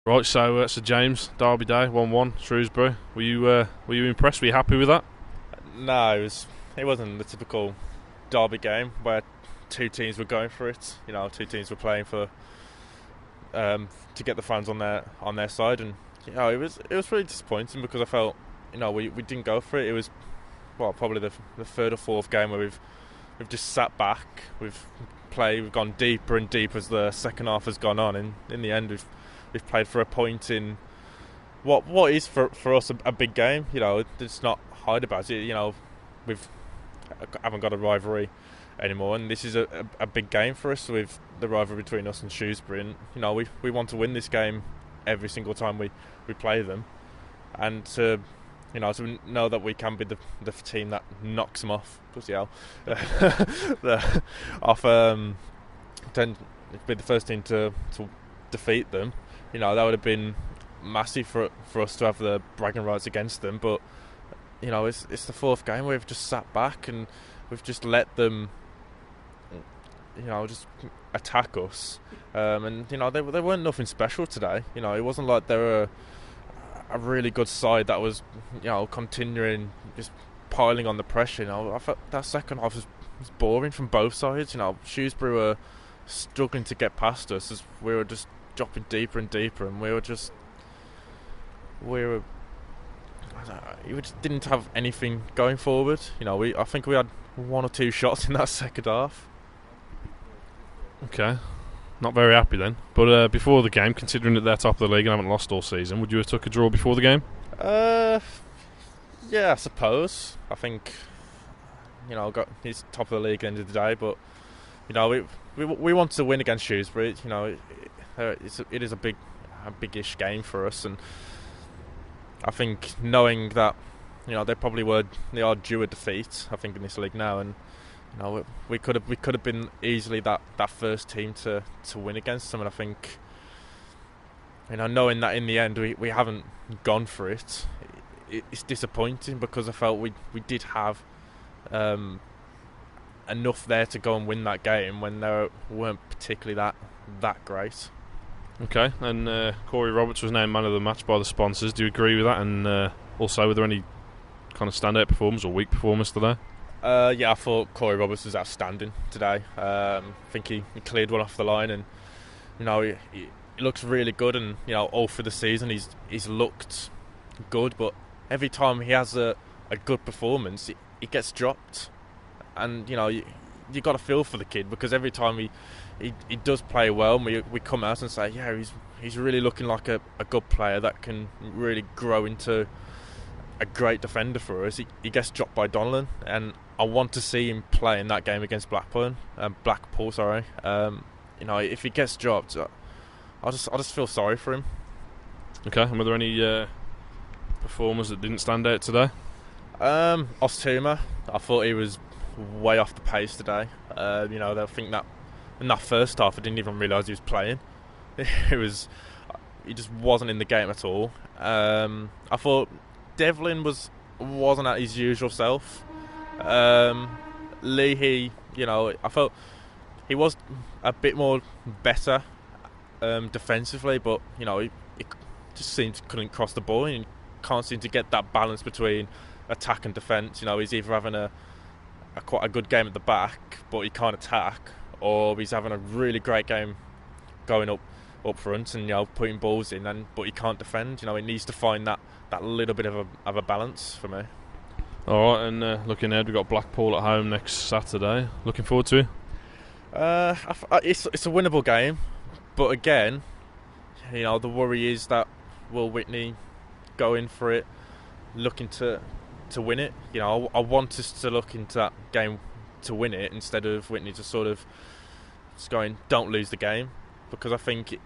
Right, so James, Derby Day, 1-1, Shrewsbury. Were you impressed? Were you happy with that? No, it wasn't the typical derby game where two teams were going for it. Two teams were playing for to get the fans on their side, and it was really disappointing because I felt we didn't go for it. It was probably the third or fourth game where we've just sat back. We've gone deeper and deeper as the second half has gone on, and in the end we've played for a point in what is for us a big game. It's not hide about it. We've haven't got a rivalry anymore, and this is a big game for us with the rivalry between us and Shrewsbury. And we want to win this game every single time we play them, and to know that we can be the team that knocks them off. Bloody hell, off then be the first team to defeat them. That would have been massive for us to have the bragging rights against them. But it's the fourth game where we've just sat back and we've just let them just attack us. And they weren't nothing special today. It wasn't like they were a really good side that was continuing just piling on the pressure. I felt that second half was boring from both sides. Shrewsbury were struggling to get past us as we were just dropping deeper and deeper, and we just didn't have anything going forward. I think we had one or two shots in that second half. Okay, not very happy then. But before the game, considering that they're top of the league and haven't lost all season, would you have took a draw before the game? Yeah, I suppose. I think he's top of the league at the end of the day, but we want to win against Shrewsbury. It is a big-ish game for us, and I think knowing that they are due a defeat, I think, in this league now, and we could have been easily that first team to win against them. And I think knowing that in the end we haven't gone for it, it's disappointing because I felt we did have enough there to go and win that game when they weren't particularly that great. Okay, and Corey Roberts was named man of the match by the sponsors. Do you agree with that? And also, were there any kind of standout performers or weak performers today? Yeah, I thought Corey Roberts was outstanding today. I think he cleared one off the line, and he looks really good. And all through the season, he's looked good. But every time he has a good performance, he gets dropped. And you got to feel for the kid because every time he does play well, and we come out and say, yeah, he's really looking like a good player that can really grow into a great defender for us. He gets dropped by Donnellan, and I want to see him play in that game against Blackpool. If he gets dropped, I just feel sorry for him. Okay, and were there any performers that didn't stand out today? Ostuma, I thought he was way off the pace today. I think that in that first half I didn't even realise he was playing. He just wasn't in the game at all. I thought Devlin wasn't at his usual self. Leahy, I felt he was a bit more better defensively, but he just seemed to couldn't cross the ball, and can't seem to get that balance between attack and defence. He's either having quite a good game at the back, but he can't attack, or he's having a really great game going up front and putting balls in, but he can't defend. He needs to find that little bit of a balance for me. All right, and looking ahead, we've got Blackpool at home next Saturday. Looking forward to it? It's a winnable game, but again, the worry is that will Whitney go in for it, looking to win it. I want us to look into that game to win it instead of Whitney just sort of just going, don't lose the game, because I think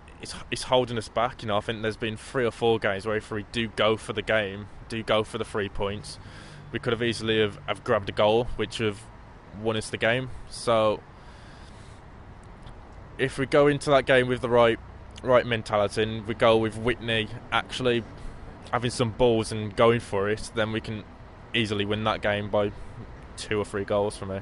it's holding us back. I think there's been 3 or 4 games where if we do go for the game, do go for the 3 points, we could have easily have grabbed a goal which have won us the game. So if we go into that game with the right mentality, and we go with Whitney actually having some balls and going for it, then we can easily win that game by 2 or 3 goals for me.